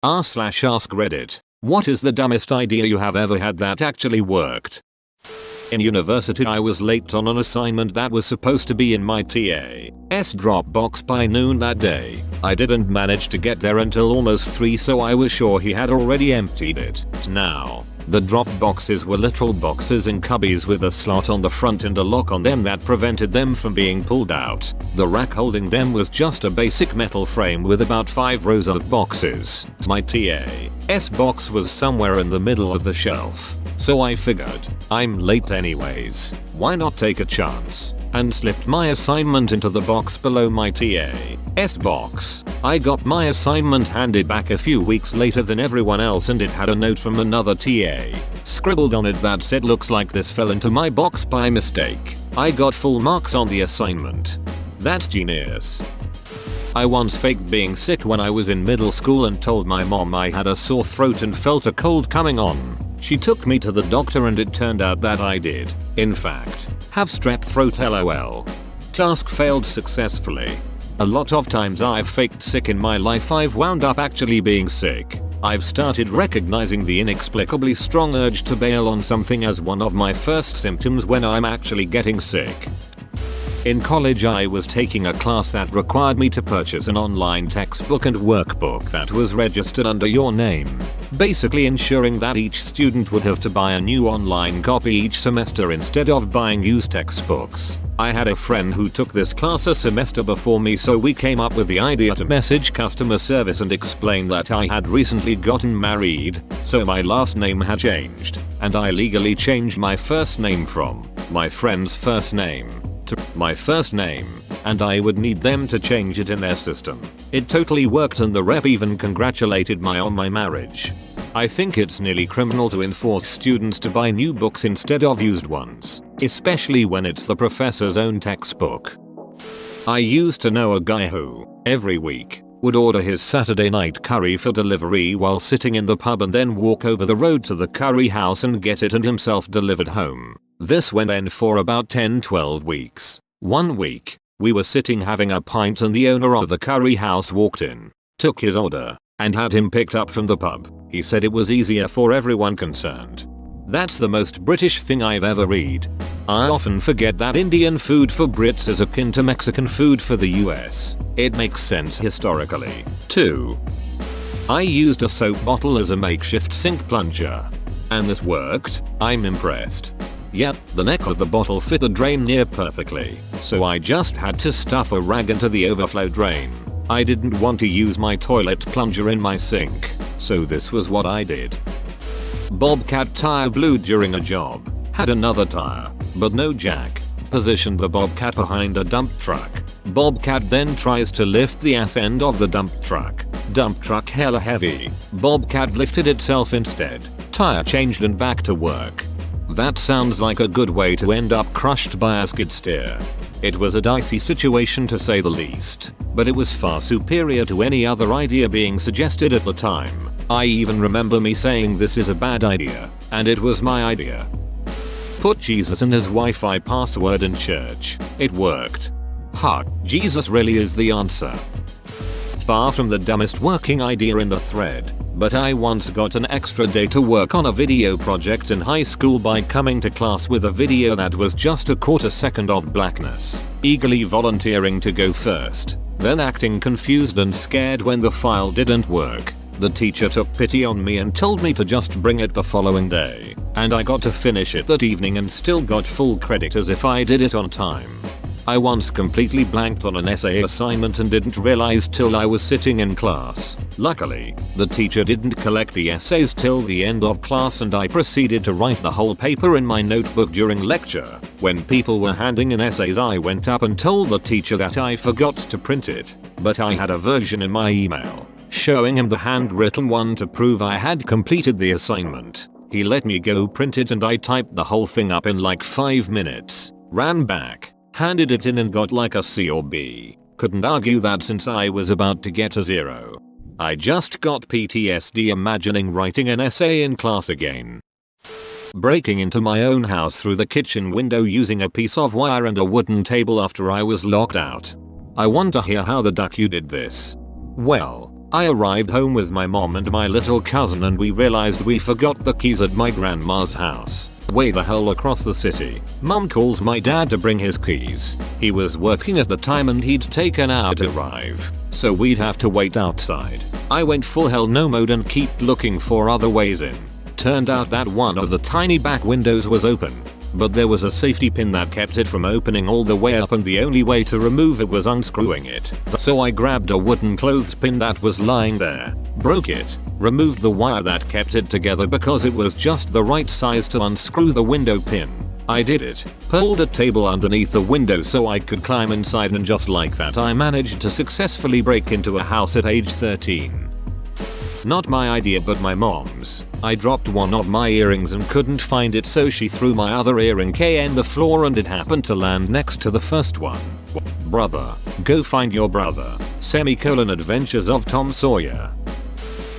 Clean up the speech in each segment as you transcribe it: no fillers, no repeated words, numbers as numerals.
r/ask Reddit. What is the dumbest idea you have ever had that actually worked? In university I was late on an assignment that was supposed to be in my TA's Dropbox by noon that day. I didn't manage to get there until almost 3, so I was sure he had already emptied it. Now, the drop boxes were literal boxes in cubbies with a slot on the front and a lock on them that prevented them from being pulled out. The rack holding them was just a basic metal frame with about 5 rows of boxes. My TA's box was somewhere in the middle of the shelf. So I figured, I'm late anyways, why not take a chance, and slipped my assignment into the box below my TA's box. I got my assignment handed back a few weeks later than everyone else, and it had a note from another TA scribbled on it that said, "Looks like this fell into my box by mistake." I got full marks on the assignment. That's genius. I once faked being sick when I was in middle school and told my mom I had a sore throat and felt a cold coming on. She took me to the doctor and it turned out that I did, in fact, have strep throat lol. Task failed successfully. A lot of times I've faked sick in my life I've wound up actually being sick. I've started recognizing the inexplicably strong urge to bail on something as one of my first symptoms when I'm actually getting sick. In college I was taking a class that required me to purchase an online textbook and workbook that was registered under your name, basically ensuring that each student would have to buy a new online copy each semester instead of buying used textbooks. I had a friend who took this class a semester before me, so we came up with the idea to message customer service and explain that I had recently gotten married, so my last name had changed, and I legally changed my first name from my friend's first name to my first name, and I would need them to change it in their system. It totally worked and the rep even congratulated me on my marriage. I think it's nearly criminal to enforce students to buy new books instead of used ones, especially when it's the professor's own textbook. I used to know a guy who, every week, would order his Saturday night curry for delivery while sitting in the pub and then walk over the road to the curry house and get it and himself delivered home. This went on for about 10-12 weeks. One week, we were sitting having a pint and the owner of the curry house walked in, took his order, and had him picked up from the pub. He said it was easier for everyone concerned. That's the most British thing I've ever read. I often forget that Indian food for Brits is akin to Mexican food for the US. It makes sense historically, too. I used a soap bottle as a makeshift sink plunger. And this worked. I'm impressed. Yep, the neck of the bottle fit the drain near perfectly, so I just had to stuff a rag into the overflow drain. I didn't want to use my toilet plunger in my sink, so this was what I did. Bobcat tire blew during a job. Had another tire, but no jack. Positioned the Bobcat behind a dump truck. Bobcat then tries to lift the ass end of the dump truck. Dump truck hella heavy. Bobcat lifted itself instead. Tire changed and back to work. That sounds like a good way to end up crushed by a skid steer. It was a dicey situation to say the least, but it was far superior to any other idea being suggested at the time. I even remember me saying this is a bad idea, and it was my idea. Put Jesus and his Wi-Fi password in church. It worked. Ha, Jesus really is the answer. Far from the dumbest working idea in the thread, but I once got an extra day to work on a video project in high school by coming to class with a video that was just a quarter second of blackness, eagerly volunteering to go first, then acting confused and scared when the file didn't work. The teacher took pity on me and told me to just bring it the following day, and I got to finish it that evening and still got full credit as if I did it on time. I once completely blanked on an essay assignment and didn't realize till I was sitting in class. Luckily, the teacher didn't collect the essays till the end of class and I proceeded to write the whole paper in my notebook during lecture. When people were handing in essays I went up and told the teacher that I forgot to print it, but I had a version in my email, showing him the handwritten one to prove I had completed the assignment. He let me go print it and I typed the whole thing up in like 5 minutes, ran back, handed it in and got like a C or B. Couldn't argue that since I was about to get a 0. I just got PTSD imagining writing an essay in class again. Breaking into my own house through the kitchen window using a piece of wire and a wooden table after I was locked out. I want to hear how the duck you did this. Well, I arrived home with my mom and my little cousin and we realized we forgot the keys at my grandma's house. Way the hell across the city. Mom calls my dad to bring his keys. He was working at the time and he'd take an hour to arrive, so we'd have to wait outside. I went full hell no mode and kept looking for other ways in. Turned out that one of the tiny back windows was open, but there was a safety pin that kept it from opening all the way up and the only way to remove it was unscrewing it. So I grabbed a wooden clothespin that was lying there, broke it, removed the wire that kept it together because it was just the right size to unscrew the window pin. I did it, pulled a table underneath the window so I could climb inside, and just like that I managed to successfully break into a house at age 13. Not my idea but my mom's. I dropped one of my earrings and couldn't find it, so she threw my other earring on the floor and it happened to land next to the first one. Brother, go find your brother. Adventures of Tom Sawyer.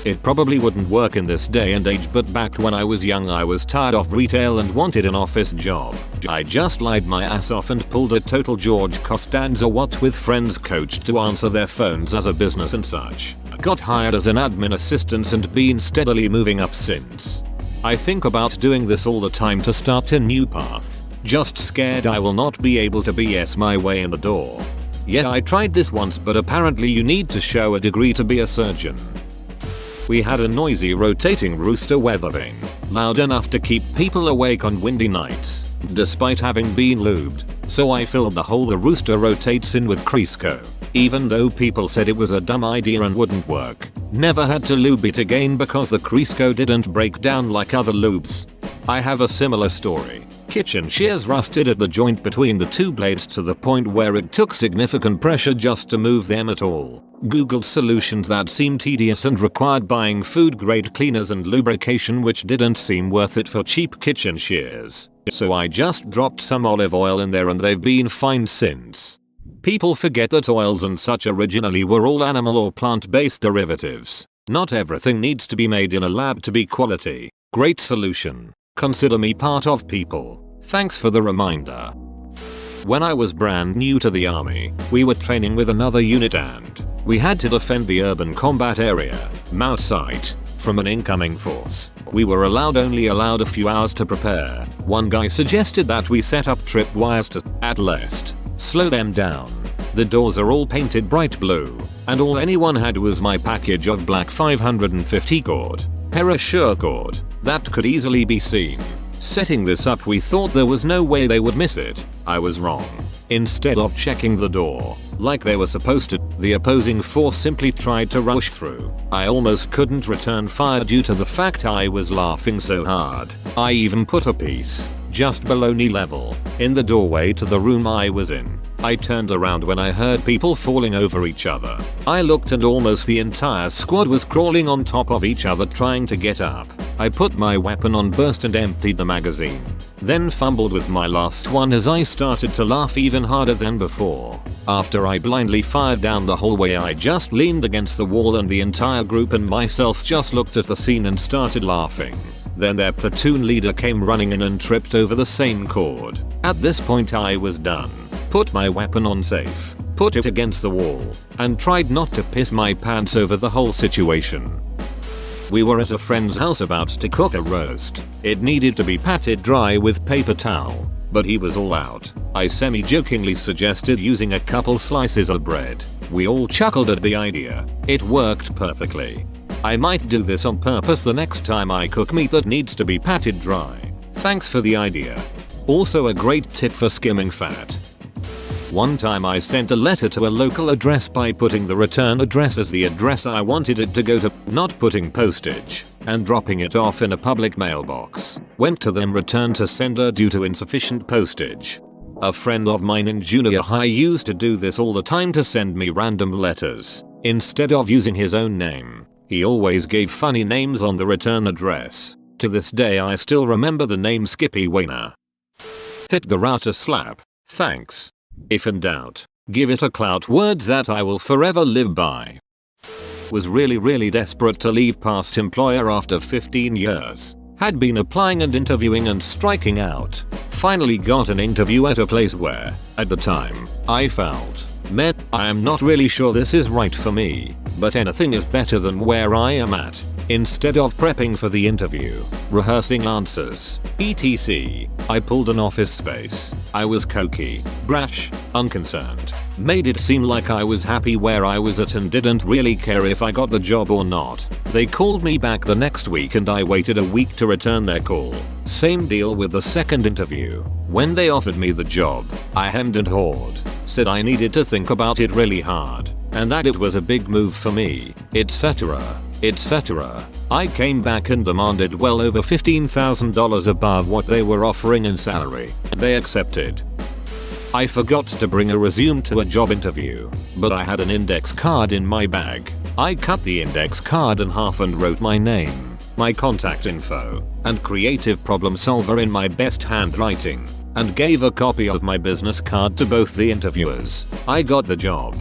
It probably wouldn't work in this day and age, but back when I was young I was tired of retail and wanted an office job. I just lied my ass off and pulled a total George Costanza what with friends coached to answer their phones as a business and such. Got hired as an admin assistant and been steadily moving up since. I think about doing this all the time to start a new path. Just scared I will not be able to BS my way in the door. Yeah, I tried this once, but apparently you need to show a degree to be a surgeon. We had a noisy rotating rooster weather vane, loud enough to keep people awake on windy nights, despite having been lubed, so I filled the hole the rooster rotates in with Crisco. Even though people said it was a dumb idea and wouldn't work, never had to lube it again because the Crisco didn't break down like other lubes. I have a similar story. Kitchen shears rusted at the joint between the two blades to the point where it took significant pressure just to move them at all. Googled solutions that seemed tedious and required buying food grade cleaners and lubrication, which didn't seem worth it for cheap kitchen shears. So I just dropped some olive oil in there and they've been fine since. People forget that oils and such originally were all animal or plant-based derivatives. Not everything needs to be made in a lab to be quality. Great solution. Consider me part of people. Thanks for the reminder. When I was brand new to the army, we were training with another unit and we had to defend the urban combat area, Mount Site, from an incoming force. We were only allowed a few hours to prepare. One guy suggested that we set up tripwires to, at least, slow them down. The doors are all painted bright blue, and all anyone had was my package of black 550 cord, parachute cord, that could easily be seen. Setting this up, we thought there was no way they would miss it. I was wrong. Instead of checking the door, like they were supposed to, the opposing force simply tried to rush through. I almost couldn't return fire due to the fact I was laughing so hard. I even put a piece, just below knee level, in the doorway to the room I was in. I turned around when I heard people falling over each other. I looked and almost the entire squad was crawling on top of each other trying to get up. I put my weapon on burst and emptied the magazine. Then fumbled with my last one as I started to laugh even harder than before. After I blindly fired down the hallway, I just leaned against the wall and the entire group and myself just looked at the scene and started laughing. Then their platoon leader came running in and tripped over the same cord. At this point I was done. Put my weapon on safe, put it against the wall, and tried not to piss my pants over the whole situation. We were at a friend's house about to cook a roast. It needed to be patted dry with paper towel, but he was all out. I semi-jokingly suggested using a couple slices of bread. We all chuckled at the idea. It worked perfectly. I might do this on purpose the next time I cook meat that needs to be patted dry. Thanks for the idea. Also a great tip for skimming fat. One time I sent a letter to a local address by putting the return address as the address I wanted it to go to, not putting postage, and dropping it off in a public mailbox. Went to them, returned to sender due to insufficient postage. A friend of mine in junior high used to do this all the time to send me random letters. Instead of using his own name, he always gave funny names on the return address. To this day I still remember the name Skippy Wayner. Hit the router slap. Thanks. If in doubt, give it a clout, words that I will forever live by. Was really desperate to leave past employer after 15 years. Had been applying and interviewing and striking out. finally got an interview at a place where, at the time, I felt, man, I am not really sure this is right for me, but anything is better than where I am at. Instead of prepping for the interview, rehearsing answers, etc., I pulled an Office Space. I was cocky, brash, unconcerned, made it seem like I was happy where I was at and didn't really care if I got the job or not. They called me back the next week and I waited a week to return their call. Same deal with the second interview. When they offered me the job, I hemmed and hawed, said I needed to think about it really hard, and that it was a big move for me, etc. etc. I came back and demanded well over $15,000 above what they were offering in salary. They accepted. I forgot to bring a resume to a job interview, but I had an index card in my bag. I cut the index card in half and wrote my name, my contact info, and creative problem solver in my best handwriting, and gave a copy of my business card to both the interviewers. I got the job.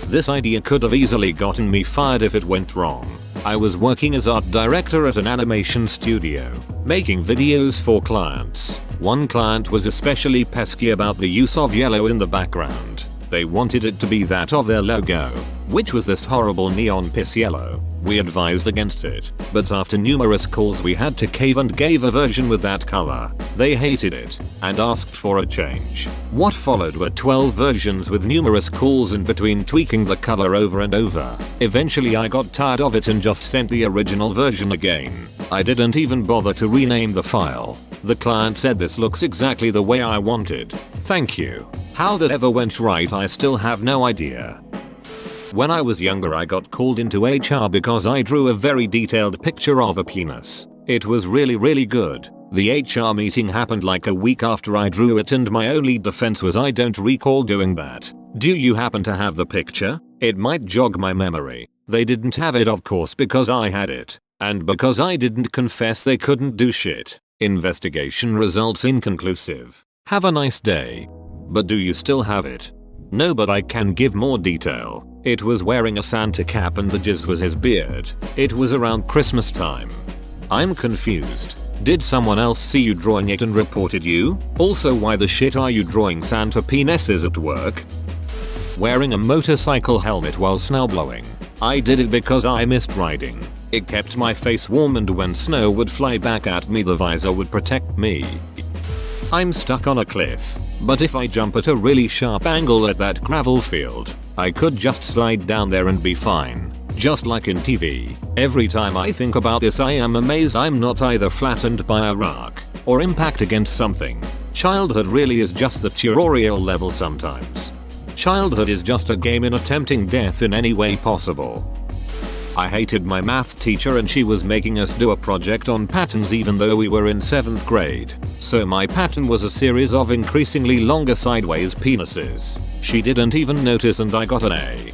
This idea could have easily gotten me fired if it went wrong. I was working as art director at an animation studio, making videos for clients. One client was especially pesky about the use of yellow in the background. They wanted it to be that of their logo, which was this horrible neon piss yellow. We advised against it, but after numerous calls we had to cave and gave a version with that color. They hated it and asked for a change. What followed were 12 versions with numerous calls in between tweaking the color over and over. Eventually I got tired of it and just sent the original version again. I didn't even bother to rename the file. The client said this looks exactly the way I wanted. Thank you. How that ever went right I still have no idea. When I was younger I got called into HR because I drew a very detailed picture of a penis. It was really good. The HR meeting happened like a week after I drew it and my only defense was I don't recall doing that. Do you happen to have the picture? It might jog my memory. They didn't have it of course because I had it. And because I didn't confess they couldn't do shit. Investigation results inconclusive. Have a nice day. But do you still have it? No, but I can give more detail. It was wearing a Santa cap and the jizz was his beard. It was around Christmas time. I'm confused. Did someone else see you drawing it and reported you? Also, why the shit are you drawing Santa penises at work? Wearing a motorcycle helmet while snowblowing. I did it because I missed riding. It kept my face warm and when snow would fly back at me the visor would protect me. I'm stuck on a cliff, but if I jump at a really sharp angle at that gravel field, I could just slide down there and be fine. Just like in TV. Every time I think about this I am amazed I'm not either flattened by a rock or impact against something. Childhood really is just the tutorial level sometimes. Childhood is just a game in attempting death in any way possible. I hated my math teacher and she was making us do a project on patterns even though we were in 7th grade. So my pattern was a series of increasingly longer sideways penises. She didn't even notice and I got an A.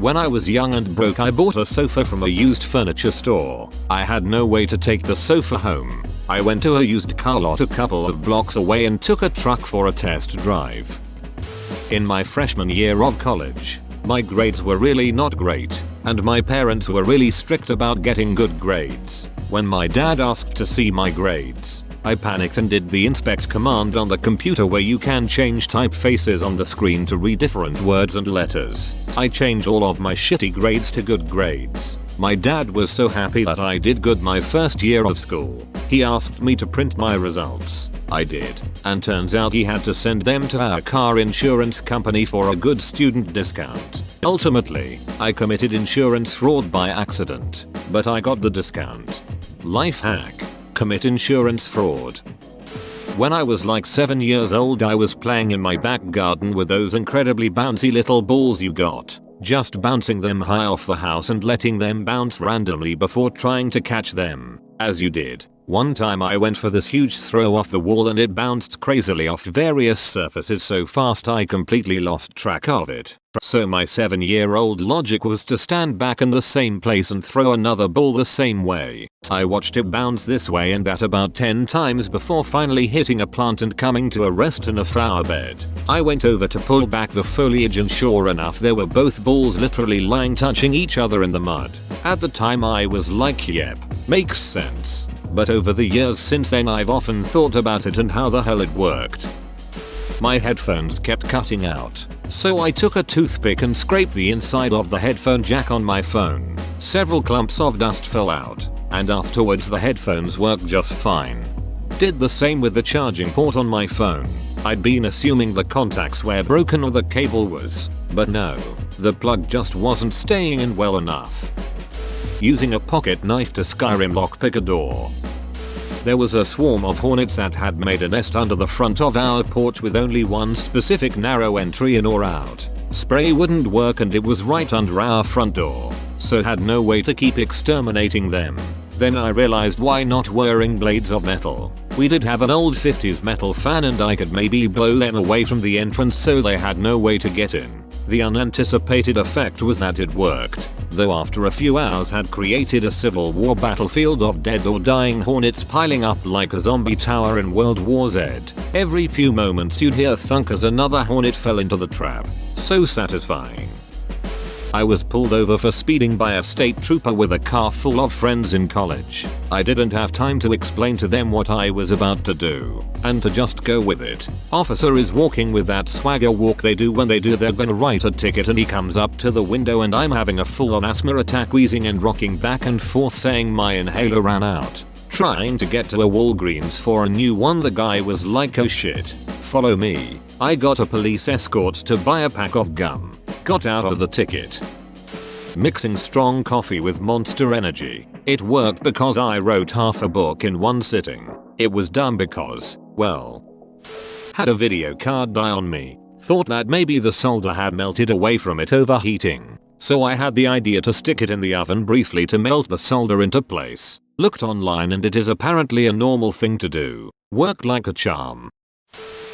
When I was young and broke I bought a sofa from a used furniture store. I had no way to take the sofa home. I went to a used car lot a couple of blocks away and took a truck for a test drive. In my freshman year of college, my grades were really not great, and my parents were really strict about getting good grades. When my dad asked to see my grades, I panicked and did the inspect command on the computer where you can change typefaces on the screen to read different words and letters. I changed all of my shitty grades to good grades. My dad was so happy that I did good my first year of school. He asked me to print my results. I did, and turns out he had to send them to our car insurance company for a good student discount. Ultimately, I committed insurance fraud by accident, but I got the discount. Life hack: commit insurance fraud. When I was like 7 years old I was playing in my back garden with those incredibly bouncy little balls you got. Just bouncing them high off the house and letting them bounce randomly before trying to catch them, as you did. One time I went for this huge throw off the wall and it bounced crazily off various surfaces so fast I completely lost track of it. So my 7-year-old logic was to stand back in the same place and throw another ball the same way. I watched it bounce this way and that about 10 times before finally hitting a plant and coming to a rest in a flower bed. I went over to pull back the foliage and sure enough there were both balls literally lying touching each other in the mud. At the time I was like, yep, makes sense. but over the years since then I've often thought about it and how the hell it worked. My headphones kept cutting out, so I took a toothpick and scraped the inside of the headphone jack on my phone. Several clumps of dust fell out, and afterwards the headphones worked just fine. Did the same with the charging port on my phone. I'd been assuming the contacts were broken or the cable was, but no, the plug just wasn't staying in well enough. Using a pocket knife to Skyrim lockpick a door. There was a swarm of hornets that had made a nest under the front of our porch with only one specific narrow entry in or out. Spray wouldn't work and it was right under our front door, so had no way to keep exterminating them. Then I realized why not wearing blades of metal. We did have an old 50s metal fan and I could maybe blow them away from the entrance so they had no way to get in. The unanticipated effect was that it worked, though after a few hours had created a Civil War battlefield of dead or dying hornets piling up like a zombie tower in World War Z. Every few moments you'd hear thunk as another hornet fell into the trap. So satisfying. I was pulled over for speeding by a state trooper with a car full of friends in college. I didn't have time to explain to them what I was about to do, and to just go with it. Officer is walking with that swagger walk they do when they do they're gonna write a ticket, and he comes up to the window and I'm having a full-on asthma attack, wheezing and rocking back and forth saying my inhaler ran out. Trying to get to a Walgreens for a new one. The guy was like, oh shit, follow me. I got a police escort to buy a pack of gum. Got out of the ticket. Mixing strong coffee with Monster Energy. It worked because I wrote half a book in one sitting. It was dumb because, well, had a video card die on me. Thought that maybe the solder had melted away from it overheating. So I had the idea to stick it in the oven briefly to melt the solder into place. Looked online and it is apparently a normal thing to do. Worked like a charm.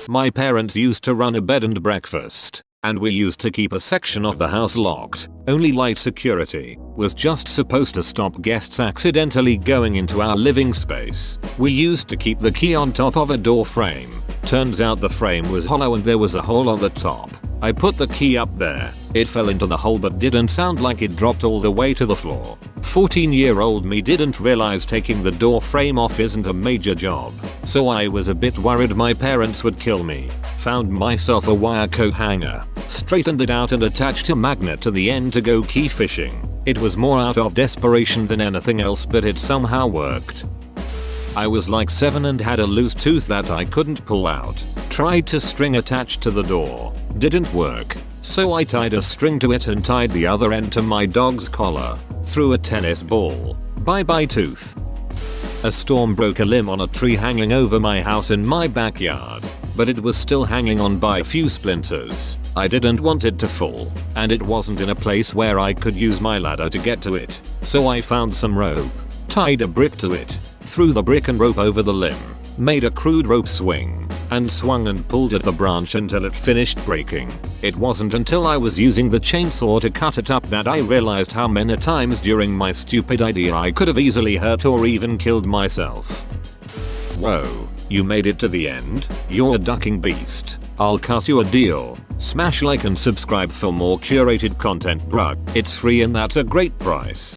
My parents used to run a bed and breakfast, and we used to keep a section of the house locked. Only light security was just supposed to stop guests accidentally going into our living space. We used to keep the key on top of a door frame. Turns out the frame was hollow and there was a hole on the top. I put the key up there. It fell into the hole but didn't sound like it dropped all the way to the floor. 14-year-old me didn't realize taking the door frame off isn't a major job, so I was a bit worried my parents would kill me. Found myself a wire coat hanger, straightened it out and attached a magnet to the end to go key fishing. It was more out of desperation than anything else, but it somehow worked. I was like 7 and had a loose tooth that I couldn't pull out. Tried to string attached to the door. Didn't work. So I tied a string to it and tied the other end to my dog's collar. Threw a tennis ball. Bye bye tooth. A storm broke a limb on a tree hanging over my house in my backyard, but it was still hanging on by a few splinters. I didn't want it to fall, and it wasn't in a place where I could use my ladder to get to it. So I found some rope, tied a brick to it, threw the brick and rope over the limb, made a crude rope swing, and swung and pulled at the branch until it finished breaking. It wasn't until I was using the chainsaw to cut it up that I realized how many times during my stupid idea I could have easily hurt or even killed myself. Whoa, you made it to the end? You're a ducking beast. I'll cut you a deal. Smash like and subscribe for more curated content, bruh. It's free and that's a great price.